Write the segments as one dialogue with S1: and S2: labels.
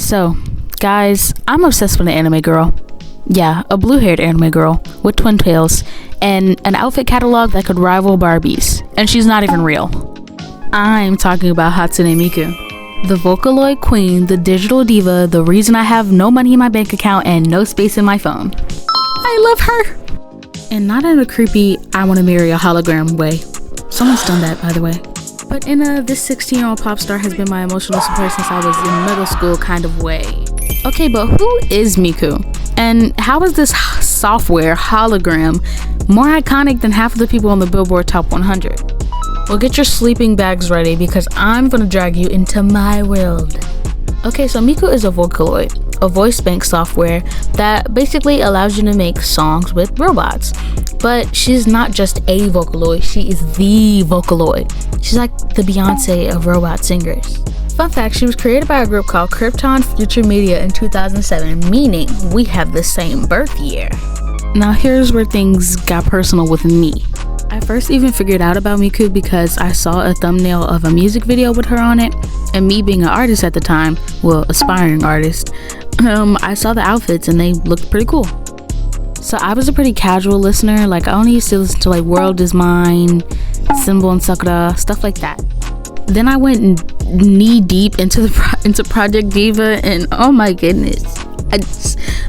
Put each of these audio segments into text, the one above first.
S1: So, guys, I'm obsessed with an anime girl. Yeah, a blue-haired anime girl with twin tails and an outfit catalog that could rival Barbie's. And she's not even real. I'm talking about Hatsune Miku. The Vocaloid queen, the digital diva, the reason I have no money in my bank account and no space in my phone. I love her! And not in a creepy, I want to marry a hologram way. Someone's done that, by the way. But in a this 16-year-old pop star has been my emotional support since I was in middle school kind of way. Okay, but who is Miku? And how is this software hologram more iconic than half of the people on the Billboard Top 100? Well, get your sleeping bags ready because I'm gonna drag you into my world. Okay, so Miku is a Vocaloid, a voice bank software that basically allows you to make songs with robots. But she's not just a Vocaloid, she is the Vocaloid. She's like the Beyonce of robot singers. Fun fact, she was created by a group called Krypton Future Media in 2007, meaning we have the same birth year. Now here's where things got personal with me. I first even figured out about Miku because I saw a thumbnail of a music video with her on it, and me being an artist at the time, well, aspiring artist, I saw the outfits and they looked pretty cool. So I was a pretty casual listener, like I only used to listen to like World Is Mine, Symbol and Sakura, stuff like that. Then I went knee deep into Project Diva, and oh my goodness,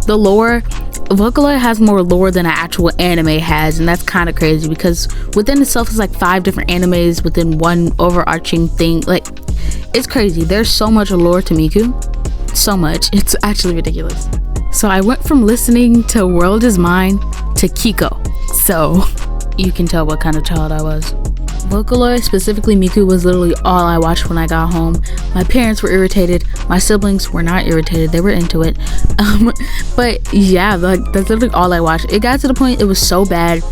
S1: the lore. Vocaloid has more lore than an actual anime has, and that's kind of crazy because within itself is like 5 different animes within one overarching thing. Like, it's crazy. There's so much lore to Miku, so much. It's actually ridiculous. So I went from listening to World Is Mine to Kiko, so you can tell what kind of child I was. Vocaloid, specifically Miku, was literally all I watched when I got home. My parents were irritated. My siblings were not irritated. They were into it. But yeah, like that's literally all I watched. It got to the point it was so bad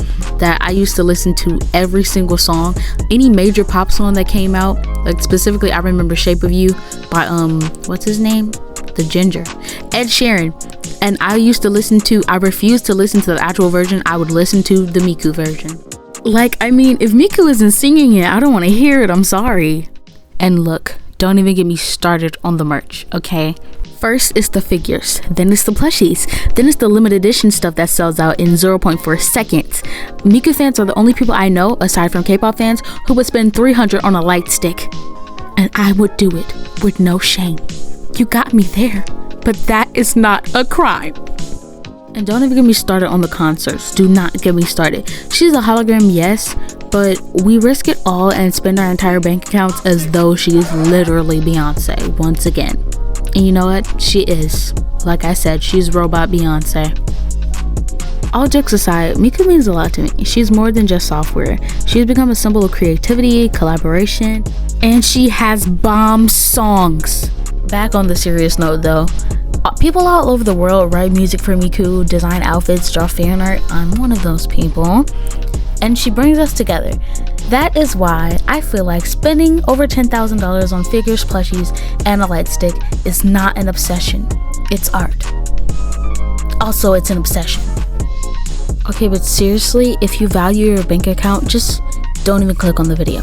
S1: that I used to listen to every single song. Any major pop song that came out, like specifically I remember Shape of You by what's his name? The Ginger. Ed Sheeran. And I refused to listen to the actual version. I would listen to the Miku version. Like, I mean, if Miku isn't singing it, I don't want to hear it, I'm sorry. And look, don't even get me started on the merch, okay? First, it's the figures, then it's the plushies, then it's the limited edition stuff that sells out in 0.4 seconds. Miku fans are the only people I know, aside from K-pop fans, who would spend $300 on a light stick. And I would do it with no shame. You got me there, but that is not a crime. And don't even get me started on the concerts. Do not get me started. She's a hologram, yes, but we risk it all and spend our entire bank accounts as though she is literally Beyonce once again. And you know what? She is. Like I said, she's robot Beyonce. All jokes aside, Miku means a lot to me. She's more than just software. She's become a symbol of creativity, collaboration, and she has bomb songs. Back on the serious note though, people all over the world write music for Miku, design outfits, draw fan art. I'm one of those people. And she brings us together. That is why I feel like spending over $10,000 on figures, plushies, and a light stick is not an obsession. It's art. Also, it's an obsession. Okay, but seriously, if you value your bank account, just don't even click on the video.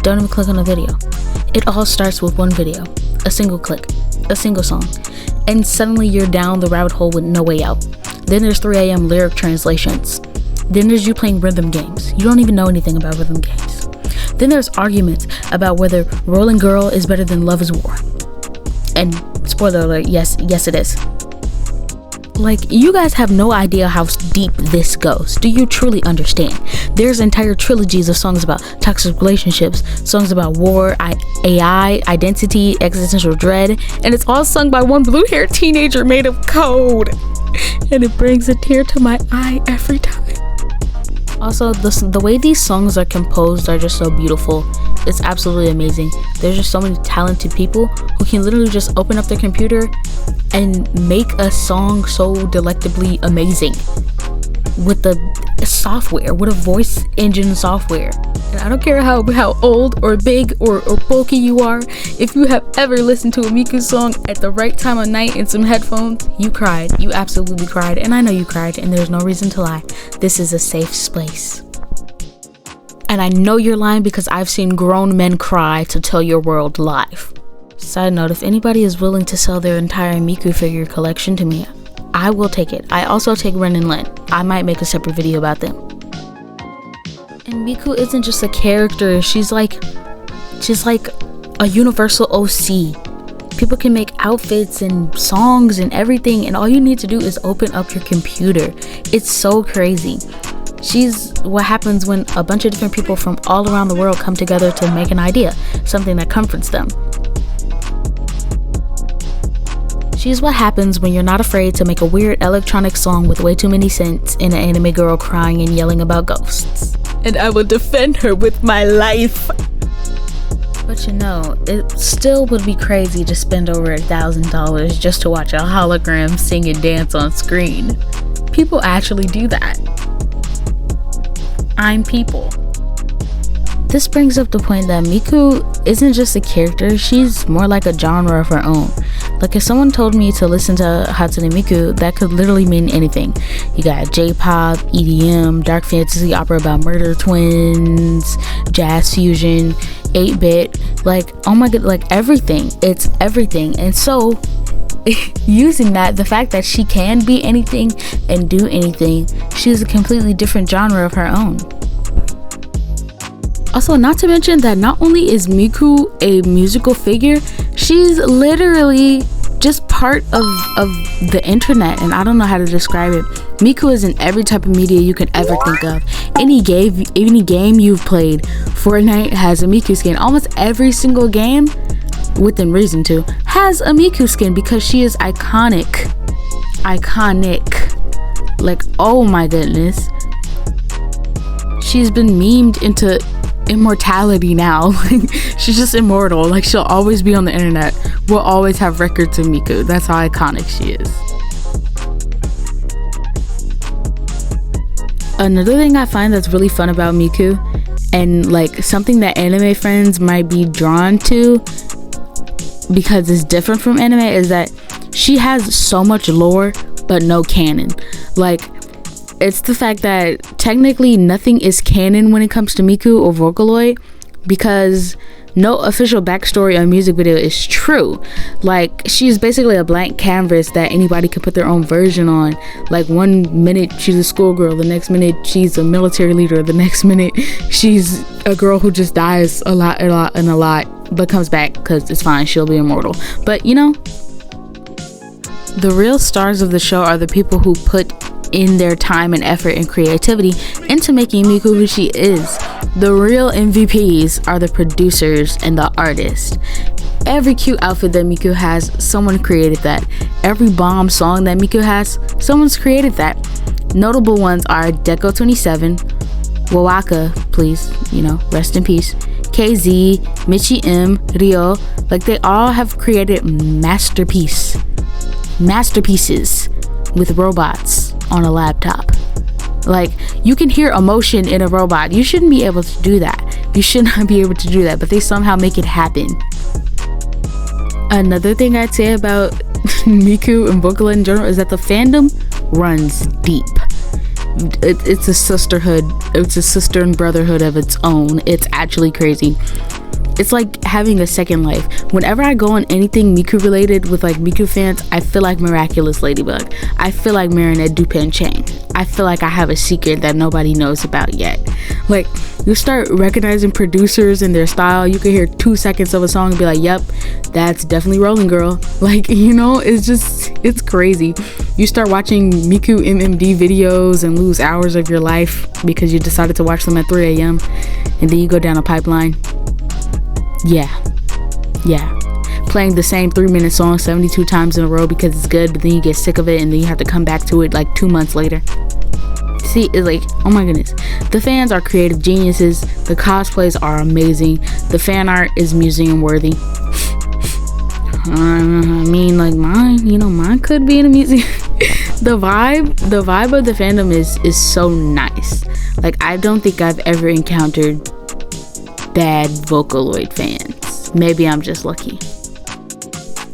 S1: Don't even click on the video. It all starts with one video, a single click, a single song. And suddenly you're down the rabbit hole with no way out. Then there's 3 a.m. lyric translations. Then there's you playing rhythm games. You don't even know anything about rhythm games. Then there's arguments about whether Rolling Girl is better than Love is War. And spoiler alert, yes it is. Like, you guys have no idea how deep this goes. Do you truly understand? There's entire trilogies of songs about toxic relationships, songs about war, AI, identity, existential dread, and it's all sung by one blue-haired teenager made of code. And it brings a tear to my eye every time. Also, the way these songs are composed are just so beautiful. It's absolutely amazing. There's just so many talented people who can literally just open up their computer and make a song so delectably amazing with the software, with a voice engine software. And I don't care how old or big or bulky you are, if you have ever listened to a Miku song at the right time of night in some headphones, you cried. You absolutely cried, and I know you cried, and there's no reason to lie. This is a safe space. And I know you're lying because I've seen grown men cry to tell your world live. Side note, if anybody is willing to sell their entire Miku figure collection to me, I will take it. I also take Ren and Lin. I might make a separate video about them. And Miku isn't just a character, she's like a universal OC. People can make outfits and songs and everything, and all you need to do is open up your computer. It's so crazy. She's what happens when a bunch of different people from all around the world come together to make an idea, something that comforts them. She's what happens when you're not afraid to make a weird electronic song with way too many synths and an anime girl crying and yelling about ghosts. And I will defend her with my life. But you know, it still would be crazy to spend over $1,000 just to watch a hologram sing and dance on screen. People actually do that. I'm people. This brings up the point that Miku isn't just a character, she's more like a genre of her own. Like if someone told me to listen to Hatsune Miku, that could literally mean anything. You got J-pop, EDM, dark fantasy opera about murder twins, jazz fusion, 8-bit, like oh my god, like everything. It's everything. And so using that, the fact that she can be anything and do anything, she's a completely different genre of her own. Also, not to mention that not only is Miku a musical figure, she's literally just part of the internet, and I don't know how to describe it. Miku is in every type of media you can ever think of. Any game you've played, Fortnite has a Miku skin. Almost every single game, within reason to, has a Miku skin because she is iconic. Like, oh my goodness. She's been memed into immortality now. She's just immortal. Like, she'll always be on the internet. We'll always have records of Miku. That's how iconic she is. Another thing I find that's really fun about Miku, and like something that anime friends might be drawn to because it's different from anime, is that she has so much lore but no canon. Like, it's the fact that technically nothing is canon when it comes to Miku or Vocaloid, because no official backstory on music video is true. Like, she's basically a blank canvas that anybody could put their own version on. Like, one minute she's a schoolgirl, the next minute she's a military leader, the next minute she's a girl who just dies a lot but comes back because it's fine, she'll be immortal. But you know, the real stars of the show are the people who put in their time and effort and creativity into making Miku who she is. The real MVPs are the producers and the artists. Every cute outfit that Miku has, someone created that. Every bomb song that Miku has, someone's created that. Notable ones are Deco 27, Wawaka, please, you know, rest in peace, KZ, Michi M, Ryo. Like, they all have created masterpieces with robots on a laptop. Like, you can hear emotion in a robot. You shouldn't be able to do that. You should not be able to do that, but they somehow make it happen. Another thing I'd say about Miku and Vocaloid in general is that the fandom runs deep. It's a sisterhood. It's a sister and brotherhood of its own. It's actually crazy. It's like having a second life. Whenever I go on anything Miku related with like Miku fans, I feel like Miraculous Ladybug. I feel like Marinette Dupin Chain. I feel like I have a secret that nobody knows about yet. Like, you start recognizing producers and their style. You can hear 2 seconds of a song and be like, yep, that's definitely Rolling Girl. Like, you know, it's crazy. You start watching Miku MMD videos and lose hours of your life because you decided to watch them at 3 a.m. and then you go down a pipeline. Yeah, playing the same 3-minute song 72 times in a row because it's good, but then you get sick of it and then you have to come back to it like 2 months later. See, it's like, oh my goodness, the fans are creative geniuses, the cosplays are amazing, the fan art is museum worthy. I mean, like, mine could be in a museum. the vibe of the fandom is so nice. Like, I don't think I've ever encountered bad Vocaloid fans. Maybe I'm just lucky.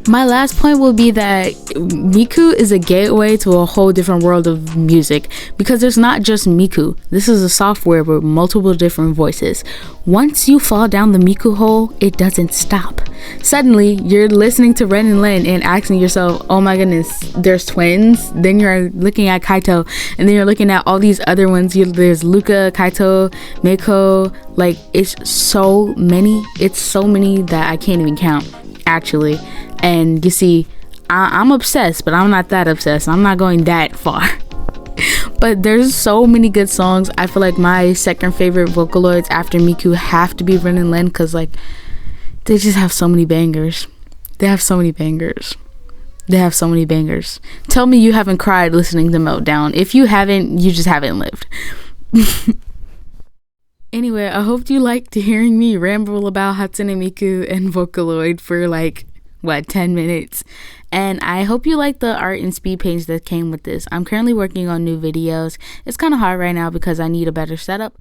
S1: My last point will be that Miku is a gateway to a whole different world of music, because there's not just Miku. This is a software with multiple different voices. Once you fall down the Miku hole, it doesn't stop. Suddenly, you're listening to Ren and Len and asking yourself, oh my goodness, there's twins. Then you're looking at Kaito, and then you're looking at all these other ones. There's Luca, Kaito, Meiko. Like, it's so many. It's so many that I can't even count, actually. And you see, I'm obsessed, but I'm not that obsessed. I'm not going that far. But there's so many good songs. I feel like my second favorite Vocaloids after Miku have to be Ren and Len, because like they just have so many bangers. They have so many bangers. Tell me you haven't cried listening to Meltdown. If you haven't, you just haven't lived. Anyway, I hope you liked hearing me ramble about Hatsune Miku and Vocaloid for like 10 minutes. And I hope you like the art and speed paints that came with this. I'm currently working on new videos. It's kind of hard right now because I need a better setup.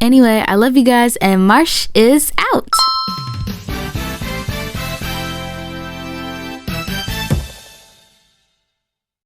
S1: Anyway, I love you guys, and Marsh is out.